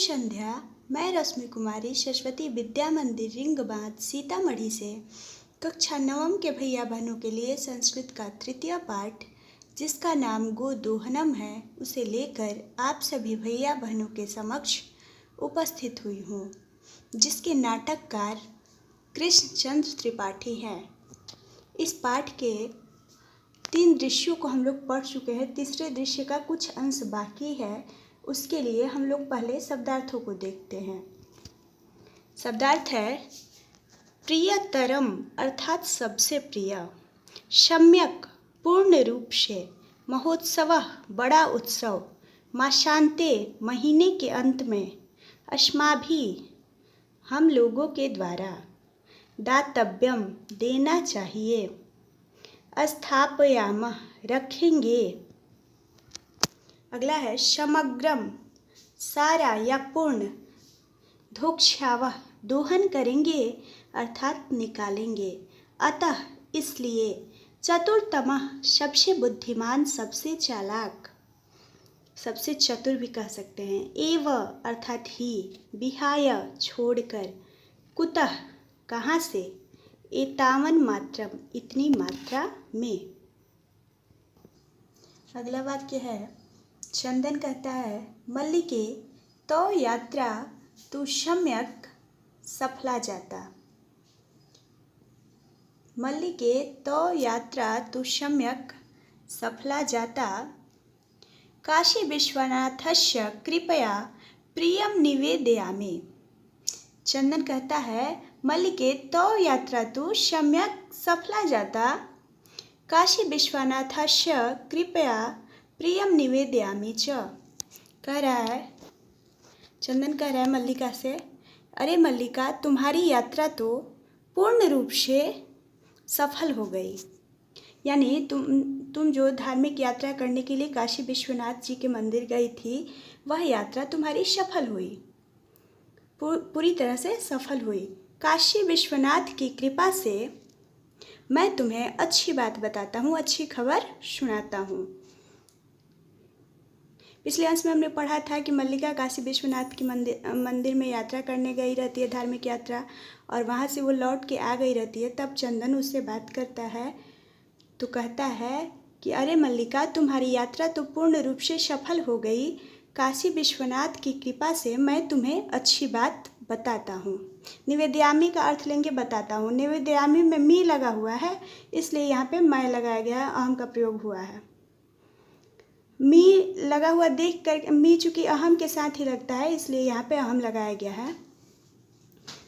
संध्या। मैं रश्मि कुमारी सरस्वती विद्या मंदिर रिंग बांध सीतामढ़ी से कक्षा नवम के भैया बहनों के लिए संस्कृत का तृतीय पाठ जिसका नाम गोदोहनम है उसे लेकर आप सभी भैया बहनों के समक्ष उपस्थित हुई हूँ, जिसके नाटककार कृष्णचंद्र त्रिपाठी हैं। इस पाठ के 3 दृश्यों को हम लोग पढ़ चुके हैं। तीसरे दृश्य का कुछ अंश बाकी है। उसके लिए हम लोग पहले शब्दार्थों को देखते हैं। शब्दार्थ है प्रियतरम अर्थात सबसे प्रिय, सम्यक पूर्ण रूप से, महोत्सव बड़ा उत्सव, माशांते महीने के अंत में, अस्माभि हम लोगों के द्वारा, दातव्यम देना चाहिए, स्थापयामः रखेंगे। अगला है समग्रम सारा या पूर्ण, धोक्षावह दोहन करेंगे अर्थात निकालेंगे, अतः इसलिए, चतुरतमः सबसे बुद्धिमान सबसे चालाक, सबसे चतुर भी कह सकते हैं, एव अर्थात ही, विहाय छोड़कर, कुतः कहाँ से, एतावन मात्रम इतनी मात्रा में। अगला वाक्य है चंदन कहता है मल्लिके तो यात्रा तू सम्यक सफला जाता। मल्लिके तो यात्रा तू सम्यक सफला जाता, काशी विश्वनाथस्य कृपया प्रियम निवेदयामि। चंदन कहता है मल्लिके तो यात्रा तू सम्यक सफला जाता, काशी विश्वनाथस्य कृपया प्रियम निवेदयामि च। कह रहा है चंदन कह रहा है मल्लिका से, अरे मल्लिका तुम्हारी यात्रा तो पूर्ण रूप से सफल हो गई। यानी तुम जो धार्मिक यात्रा करने के लिए काशी विश्वनाथ जी के मंदिर गई थी, वह यात्रा तुम्हारी सफल हुई, पूरी तरह से सफल हुई। काशी विश्वनाथ की कृपा से मैं तुम्हें अच्छी बात बताता हूँ, अच्छी खबर सुनाता हूँ। पिछले अंश में हमने पढ़ा था कि मल्लिका काशी विश्वनाथ की मंदिर में यात्रा करने गई रहती है, धार्मिक यात्रा, और वहाँ से वो लौट के आ गई रहती है। तब चंदन उससे बात करता है तो कहता है कि अरे मल्लिका तुम्हारी यात्रा तो पूर्ण रूप से सफल हो गई, काशी विश्वनाथ की कृपा से मैं तुम्हें अच्छी बात बताता हूँ। निवेदयामि का अर्थ लेंगे बताता हूँ। निवेदयामि में मी लगा हुआ है, इसलिए यहाँ पे मैं लगाया गया है, अहम का प्रयोग हुआ है। मी लगा हुआ देख कर, मी चूँकि अहम के साथ ही लगता है इसलिए यहाँ पे अहम लगाया गया है।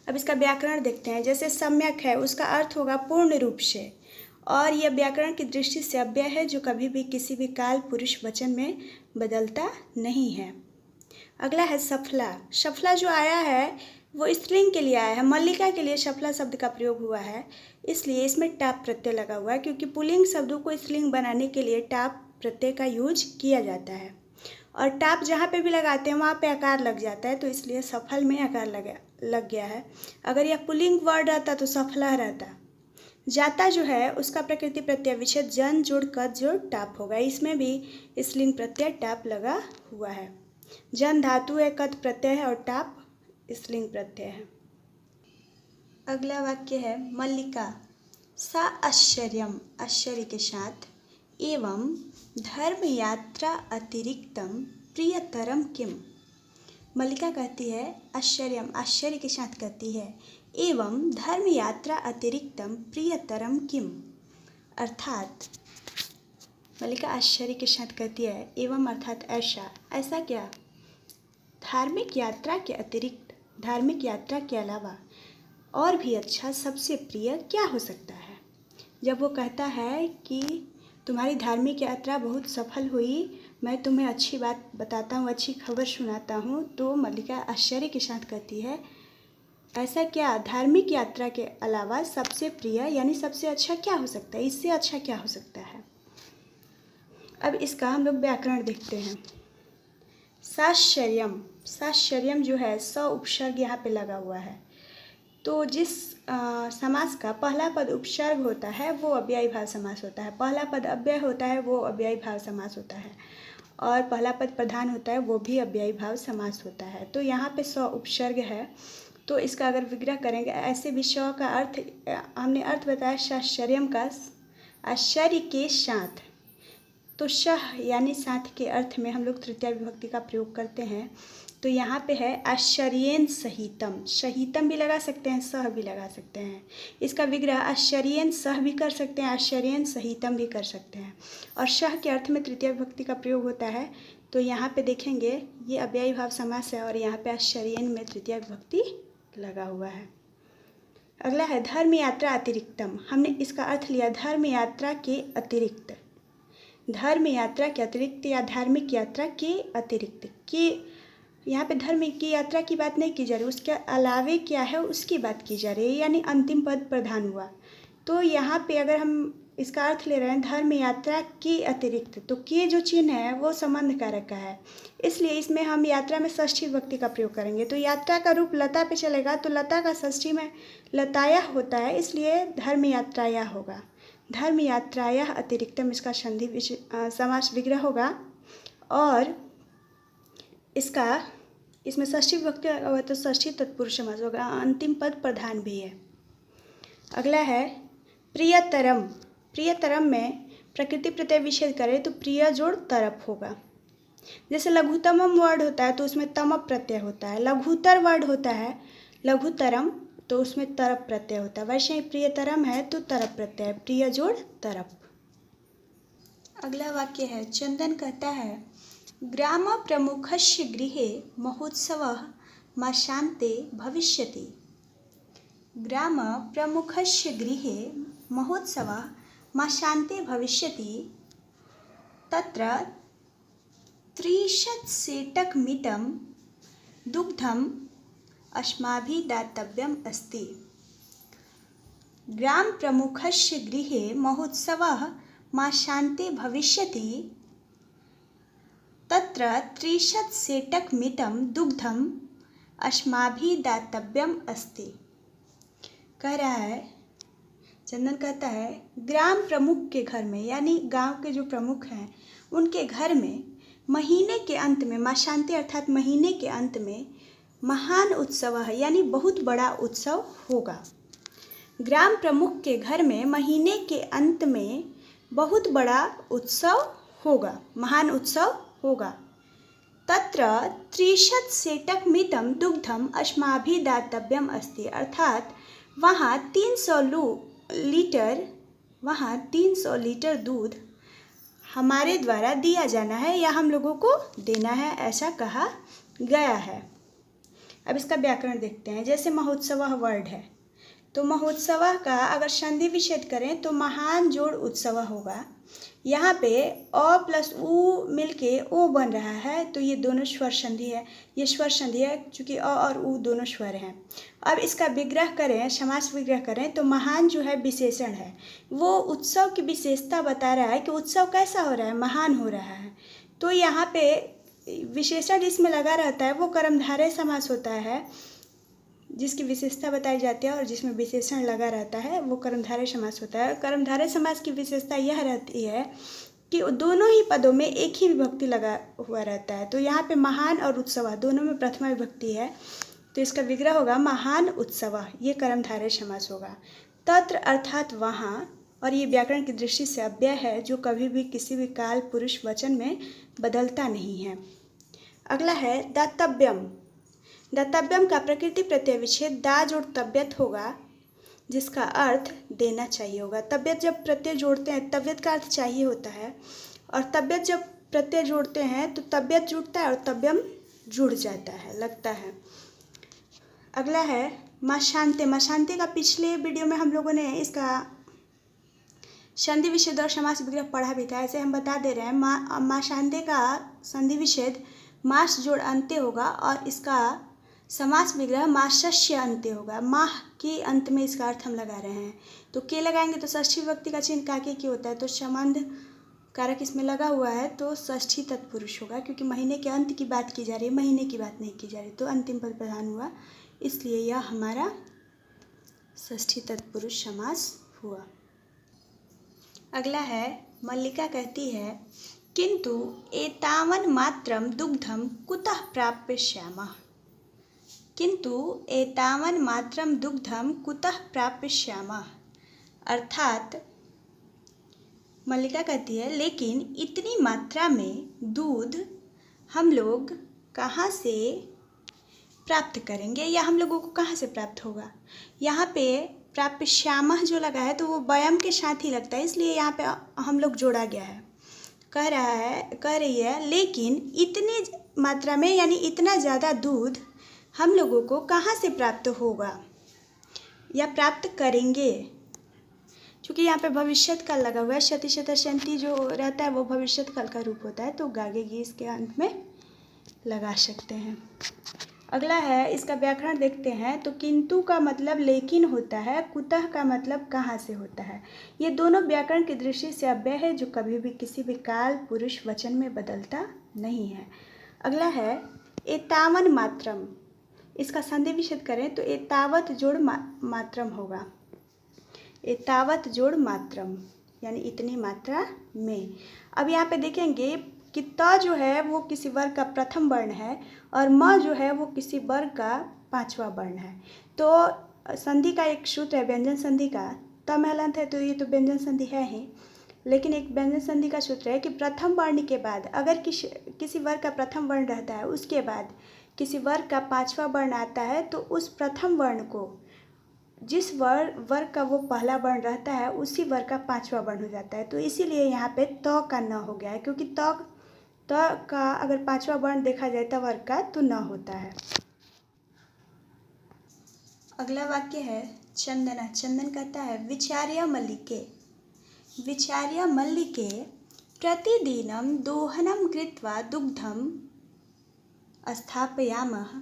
अब इसका व्याकरण देखते हैं। जैसे सम्यक है उसका अर्थ होगा पूर्ण रूप से, और यह व्याकरण की दृष्टि से अव्यय है जो कभी भी किसी भी काल पुरुष वचन में बदलता नहीं है। अगला है सफला। सफला जो आया है वो स्त्रीलिंग के लिए आया है। मल्लिका के लिए सफला शब्द का प्रयोग हुआ है, इसलिए इसमें टाप प्रत्यय लगा हुआ है, क्योंकि पुल्लिंग शब्दों को स्त्रीलिंग बनाने के लिए टाप प्रत्यय का यूज किया जाता है। और टाप जहाँ पे भी लगाते हैं वहाँ पे आकार लग जाता है, तो इसलिए सफल में आकार लग गया है। अगर यह पुल्लिंग वर्ड रहता तो सफला रहता। जाता जो है उसका प्रकृति प्रत्यय विच्छेद जन जोड़ कद जोड़ टाप होगा। इसमें भी स्त्रीलिंग प्रत्यय टाप लगा हुआ है। जन धातु है, कद प्रत्यय है और टाप स्त्रीलिंग प्रत्यय है। अगला वाक्य है मल्लिका सा आश्चर्यम, आश्चर्य के साथ, एवं धर्म यात्रा अतिरिक्तम प्रियतरम किम। मल्लिका कहती है आश्चर्यम, आश्चर्य के साथ कहती है, एवं धर्म यात्रा अतिरिक्तम प्रियतरम किम। अर्थात मल्लिका आश्चर्य के साथ कहती है एवं अर्थात ऐसा, ऐसा क्या, धार्मिक यात्रा के अतिरिक्त, धार्मिक यात्रा के अलावा और भी अच्छा सबसे प्रिय क्या हो सकता है। जब वो कहता है कि तुम्हारी धार्मिक यात्रा बहुत सफल हुई, मैं तुम्हें अच्छी बात बताता हूँ, अच्छी खबर सुनाता हूँ, तो मल्लिका आश्चर्य के साथ कहती है ऐसा क्या, धार्मिक यात्रा के अलावा सबसे प्रिय यानी सबसे अच्छा क्या हो सकता है, इससे अच्छा क्या हो सकता है। अब इसका हम लोग व्याकरण देखते हैं। साश्चर्यम, साश्चर्यम जो है स उपसर्ग यहाँ पे लगा हुआ है, तो जिस समास का पहला पद उपसर्ग होता है वो अव्ययी भाव समास होता है, पहला पद अव्यय होता है वो अव्ययी भाव समास होता है। और पहला पद प्रधान होता है वो भी अव्ययी भाव समास होता है। तो यहाँ पे स उपसर्ग है, तो इसका अगर विग्रह करेंगे ऐसे भी श का अर्थ हमने अर्थ बताया साश्चर्यम का, आश्चर्य के साथ। तो शह यानी साथ के अर्थ में हम लोग तृतीया विभक्ति का प्रयोग करते हैं। तो यहाँ पे है आश्चर्येन सहितम, सहितम भी लगा सकते हैं, सह भी लगा सकते हैं। इसका विग्रह आश्चर्येन सह भी कर सकते हैं, आश्चर्येन सहितम भी कर सकते हैं। और शह के अर्थ में तृतीया विभक्ति का प्रयोग होता है। तो यहाँ पे देखेंगे ये अव्ययी भाव समास है और यहाँ पे आश्चर्येन में तृतीया विभक्ति लगा हुआ है। अगला है धर्म यात्रा अतिरिक्तम। हमने इसका अर्थ लिया धर्म यात्रा के अतिरिक्त, धर्म यात्रा के अतिरिक्त या धार्मिक यात्रा के अतिरिक्त। कि यहाँ पे धर्म की यात्रा की बात नहीं की जा रही, उसके अलावे क्या है उसकी बात की जा रही है, यानी अंतिम पद प्रधान हुआ। तो यहाँ पे अगर हम इसका अर्थ ले रहे हैं धर्म यात्रा के अतिरिक्त, तो के जो चिन्ह है वो संबंध कारक का है, इसलिए इसमें हम यात्रा में षष्ठी विभक्ति का प्रयोग करेंगे। तो यात्रा का रूप लता पे चलेगा, तो लता का षष्ठी में लताया होता है, इसलिए धर्म यात्राया होगा। धर्म यात्राया अतिरिक्तम इसका संधि समास विग्रह होगा। और इसमें षष्ठी विभक्ति होगा तो षष्ठी तत्पुरुष समास होगा, अंतिम पद प्रधान भी है। अगला है प्रियतरम। प्रियतरम में प्रकृति प्रत्यय विच्छेद करें तो प्रिय जोड़ तरप होगा। जैसे लघुतमम वर्ड होता है तो उसमें तमप प्रत्यय होता है, लघुतर वर्ड होता है लघुतरम तो उसमें तरप प्रत्यय होता है। वैसे ही प्रियतरम है तो तरप प्रत्यय, प्रिय जोड़ तरप। अगला वाक्य है चंदन कहता है ग्राम प्रमुखस्य गृहे महोत्सवः माशान्ते भविष्यति। ग्राम प्रमुखस्य गृहे महोत्सवः माशान्ते भविष्यति तत्र 30 सेटकमितं दुग्धम् अस्माभिः दातव्यम् अस्ति। ग्राम प्रमुखस्य गृहे महोत्सवः माशान्ते भविष्यति तत्र 30 सेटकमितं दुग्धम् अस्माभिः दातव्यम् अस्ति। कह रहा है चंदन कहता है ग्राम प्रमुख के घर में, यानी गांव के जो प्रमुख हैं उनके घर में महीने के अंत में, माशान्ते अर्थात महीने के अंत में महान उत्सव है, यानी बहुत बड़ा उत्सव होगा। ग्राम प्रमुख के घर में महीने के अंत में बहुत बड़ा उत्सव होगा, महान उत्सव होगा। तत्र 30 सेटकमितं दुग्धम अस्माभिः दातव्यम अस्ति, अर्थात वहाँ 300 लीटर दूध हमारे द्वारा दिया जाना है या हम लोगों को देना है, ऐसा कहा गया है। अब इसका व्याकरण देखते हैं। जैसे महोत्सव वर्ड है तो महोत्सव का अगर संधि विच्छेद करें तो महान जोड़ उत्सव होगा। यहाँ पे अ प्लस उ मिलके ओ बन रहा है, तो ये दोनों स्वर संधि है, ये स्वर संधि है क्योंकि अ और उ दोनों स्वर हैं। अब इसका विग्रह करें, समास विग्रह करें तो महान जो है विशेषण है, वो उत्सव की विशेषता बता रहा है कि उत्सव कैसा हो रहा है, महान हो रहा है। तो यहाँ पे विशेषण जिसमें लगा रहता है वो कर्मधारय समास होता है, जिसकी विशेषता बताई जाती है, और जिसमें विशेषण लगा रहता है वो कर्मधारय समास होता है। कर्मधारय समास की विशेषता यह रहती है कि दोनों ही पदों में एक ही विभक्ति लगा हुआ रहता है। तो यहाँ पे महान और उत्सव दोनों में प्रथमा विभक्ति है, तो इसका विग्रह होगा महान उत्सव, ये कर्मधारय समास होगा। तत्र अर्थात वहाँ, और ये व्याकरण की दृष्टि से अव्यय है जो कभी भी किसी भी काल पुरुष वचन में बदलता नहीं है। अगला है दातव्यम। दातव्यम का प्रकृति प्रत्यय विच्छेद दा जोड़ तबियत होगा, जिसका अर्थ देना चाहिए होगा। तबियत जब प्रत्यय जोड़ते हैं, तबियत का अर्थ चाहिए होता है, और तबियत जब प्रत्यय जोड़ते हैं तो तबियत जुड़ता है और तव्यम जुड़ जाता है, लगता है। अगला है माशान्ते। माशान्ते का पिछले वीडियो में हम लोगों ने इसका संधि विच्छेद और समास विग्रह पढ़ा भी था। ऐसे हम बता दे रहे हैं माशान्ते का संधि विच्छेद मास जोड़ अंत्य होगा और इसका समास विग्रह माशस्य अंत्य होगा। माह के अंत में इसका अर्थ हम लगा रहे हैं, तो के लगाएंगे तो षष्ठी विभक्ति का चिन्ह काके की होता है, तो संबंध कारक इसमें लगा हुआ है तो षष्ठी तत्पुरुष होगा, क्योंकि महीने के अंत की बात की जा रही है, महीने की बात नहीं की जा रही, तो अंतिम पद प्रधान हुआ, इसलिए यह हमारा षष्ठी तत्पुरुष समास हुआ। अगला है मल्लिका कहती है किंतु एतावन् मात्रं दुग्धं कुतः प्राप्स्यामः। किंतु एतावन् मात्रं दुग्धं कुतः प्राप्स्यामः। अर्थात मल्लिका कहती है, लेकिन इतनी मात्रा में दूध हम लोग कहाँ से प्राप्त करेंगे, या हम लोगों को कहाँ से प्राप्त होगा। यहाँ पे प्राप्स्यामः जो लगा है तो वो वयम के साथ ही लगता है, इसलिए यहाँ पे हम लोग जोड़ा गया है। कह रही है लेकिन इतनी मात्रा में, यानी इतना ज़्यादा दूध हम लोगों को कहाँ से प्राप्त होगा या प्राप्त करेंगे। क्योंकि यहाँ पे भविष्यत काल लगा हुआ है, शति शतशंति जो रहता है वो भविष्यत काल का रूप होता है, तो गागेगी इसके अंत में लगा सकते हैं। अगला है, इसका व्याकरण देखते हैं। तो किंतु का मतलब लेकिन होता है, कुतः का मतलब कहाँ से होता है। ये दोनों व्याकरण की दृष्टि से अव्यय है, जो कभी भी किसी भी काल पुरुष वचन में बदलता नहीं है। अगला है एतावन मात्रम। इसका संधि विच्छेद करें तो एतावत जोड़ मात्रम होगा। एतावत जोड़ मात्रम यानी इतनी मात्रा में। अब यहाँ पे देखेंगे कि त जो है वो किसी वर्ग का प्रथम वर्ण है और म जो है वो किसी वर्ग का पांचवा वर्ण है। तो संधि का एक सूत्र है व्यंजन संधि का, त में हलंत है तो ये तो व्यंजन संधि है ही, लेकिन एक व्यंजन संधि का सूत्र है कि प्रथम वर्ण के बाद अगर किसी वर्ग का प्रथम वर्ण रहता है, उसके बाद किसी वर्ग का पांचवा वर्ण आता है, तो उस प्रथम वर्ण को जिस वर्ग का वो पहला वर्ण रहता है उसी वर्ग का पांचवा वर्ण हो जाता है। तो इसीलिए यहाँ पे त का न हो गया है, क्योंकि त का अगर पांचवा वर्ण देखा जाए तो वर्ग का तो न होता है। अगला वाक्य है चंदना। चंदन कहता है विचार्य मल्लिके। विचार्य मल्लिके प्रतिदिनं दोहनं कृत्वा दुग्धं स्थापयामः।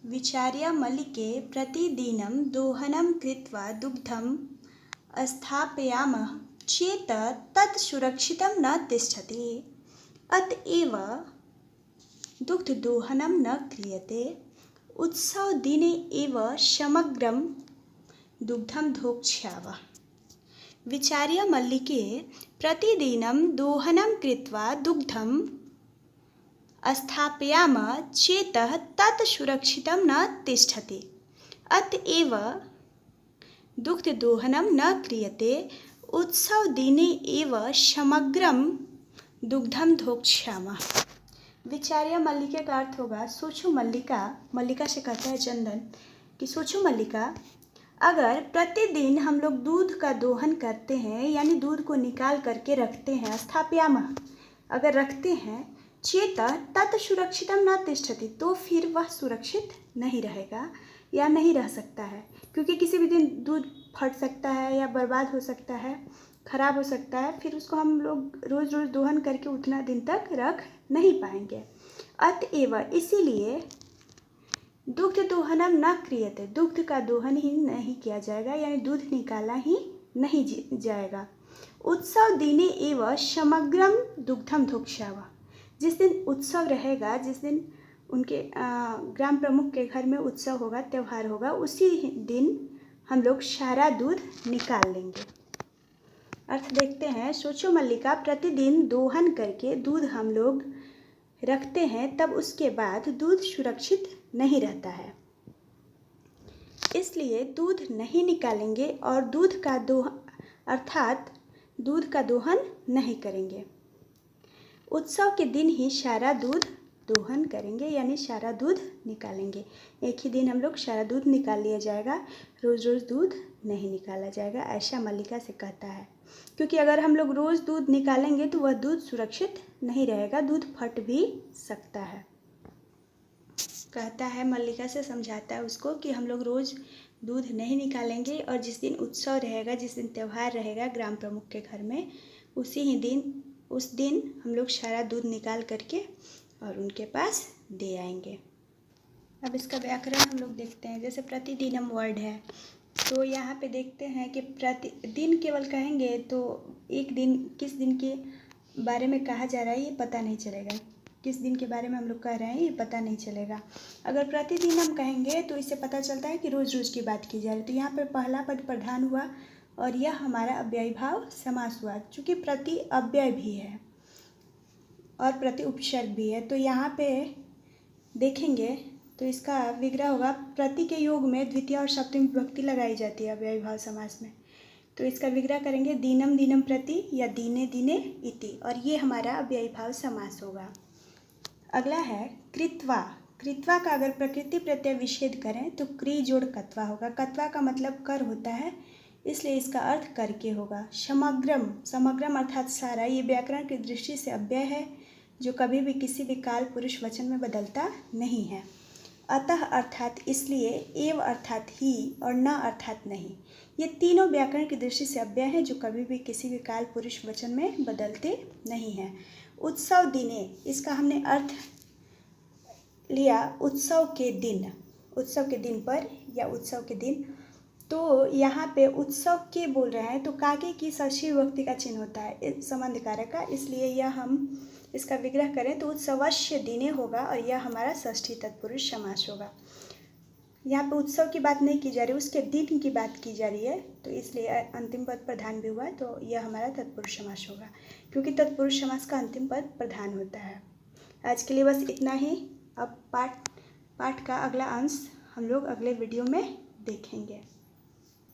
विचार्य मल्लिके प्रतिदिनं दोहनं कृत्वा दुग्धं स्थापयामः चेत् तत् सुरक्षितं न तिष्ठति। अतएव दुग्धदोहनं न क्रियते। उत्सवदिने एव समग्रं दुग्धं धोक्ष्यावः। विचार्य मल्लिके प्रतिदिनं दोहनं कृत्वा दुग्धं स्थापयामः चेत् तत् सुरक्षितं न तिष्ठति। अतएव दुग्धदोहनं न क्रियते। उत्सवदिने एव समग्रं दुग्धं धोक्ष्यामः। विचार्य मल्लिके का अर्थ होगा सोचो मल्लिका। मल्लिका से कहता है चंदन कि सोचो मल्लिका, अगर प्रतिदिन हम लोग दूध का दोहन करते हैं, यानी दूध को निकाल करके रखते हैं, स्थापयामः अगर रखते हैं, चेत तत् सुरक्षितम न तिष्ठति तो फिर वह सुरक्षित नहीं रहेगा या नहीं रह सकता है, क्योंकि किसी भी दिन दूध फट सकता है या बर्बाद हो सकता है, खराब हो सकता है, फिर उसको हम लोग रोज़ रोज़ दोहन करके उतना दिन तक रख नहीं पाएंगे। अतएव इसीलिए दुग्ध दोहनम न क्रियते, दुग्ध का दोहन ही नहीं किया जाएगा, यानी दूध निकाला ही नहीं जाएगा। उत्सव दिने एव समग्रम दुग्धम धोक्ष्यावः। जिस दिन उत्सव रहेगा, जिस दिन उनके ग्राम प्रमुख के घर में उत्सव होगा, त्यौहार होगा, उसी दिन हम लोग सारा दूध निकाल लेंगे। अर्थ देखते हैं। सोचो मल्लिका, प्रतिदिन दोहन करके दूध हम लोग रखते हैं, तब उसके बाद दूध सुरक्षित नहीं रहता है, इसलिए दूध नहीं निकालेंगे और दूध का दोहन नहीं करेंगे। उत्सव के दिन ही सारा दूध दोहन करेंगे, यानी सारा दूध निकालेंगे। एक ही दिन हम लोग सारा दूध निकाल लिया जाएगा, रोज़ रोज़ दूध नहीं निकाला जाएगा, ऐसा मल्लिका से कहता है। क्योंकि अगर हम लोग रोज़ दूध निकालेंगे तो वह दूध सुरक्षित नहीं रहेगा, दूध फट भी सकता है। कहता है मल्लिका से समझाता है उसको कि हम लोग रोज़ दूध नहीं निकालेंगे और जिस दिन उत्सव रहेगा, जिस दिन त्यौहार रहेगा ग्राम प्रमुख के घर में, उस दिन हम लोग सारा दूध निकाल करके और उनके पास दे आएंगे। अब इसका व्याकरण हम लोग देखते हैं। जैसे प्रतिदिनम वर्ड है, तो यहाँ पे देखते हैं कि प्रतिदिन केवल कहेंगे तो एक दिन, किस दिन के बारे में कहा जा रहा है ये पता नहीं चलेगा, किस दिन के बारे में हम लोग कह रहे हैं ये पता नहीं चलेगा। अगर प्रतिदिन हम कहेंगे तो इससे पता चलता है कि रोज़ रोज़ की बात की जा रही है। तो यहाँ पे पहला पद प्रधान हुआ और यह हमारा अव्ययी भाव समास हुआ, चूँकि प्रति अव्यय भी है और प्रति उपसर्ग भी है। तो यहाँ पे देखेंगे तो इसका विग्रह होगा, प्रति के योग में द्वितीय और सप्तमी विभक्ति लगाई जाती है अव्ययी भाव समास में। तो इसका विग्रह करेंगे दीनम दीनम प्रति या दीने दीने इति, और ये हमारा अव्ययी भाव समास होगा। अगला है कृत्वा। कृत्वा का अगर प्रकृति प्रत्यय विच्छेद करें तो क्री जोड़ कत्वा होगा। कत्वा का मतलब कर होता है, इसलिए इसका अर्थ करके होगा। समग्रम, समग्रम अर्थात सारा, ये व्याकरण की दृष्टि से अव्यय है जो कभी भी किसी भी काल पुरुष वचन में बदलता नहीं है। अतः अर्थात इसलिए, एव अर्थात ही, और न अर्थात नहीं, ये तीनों व्याकरण की दृष्टि से अव्यय हैं जो कभी भी किसी भी काल पुरुष वचन में बदलते नहीं हैं। उत्सव दिने, इसका हमने अर्थ लिया उत्सव के दिन, उत्सव के दिन पर या उत्सव के दिन। तो यहाँ पे उत्सव के बोल रहे हैं तो काके की षष्ठी विभक्ति का चिन्ह होता है संबंध कारक का, इसलिए यह हम इसका विग्रह करें तो उत्सवस्य दिने होगा और यह हमारा षष्ठी तत्पुरुष समास होगा। यहाँ पे उत्सव की बात नहीं की जा रही, उसके दिन की बात की जा रही है, तो इसलिए अंतिम पद प्रधान भी हुआ, तो यह हमारा तत्पुरुष समास होगा क्योंकि तत्पुरुष समास का अंतिम पद प्रधान होता है। आज के लिए बस इतना ही। अब पाठ का अगला अंश हम लोग अगले वीडियो में देखेंगे।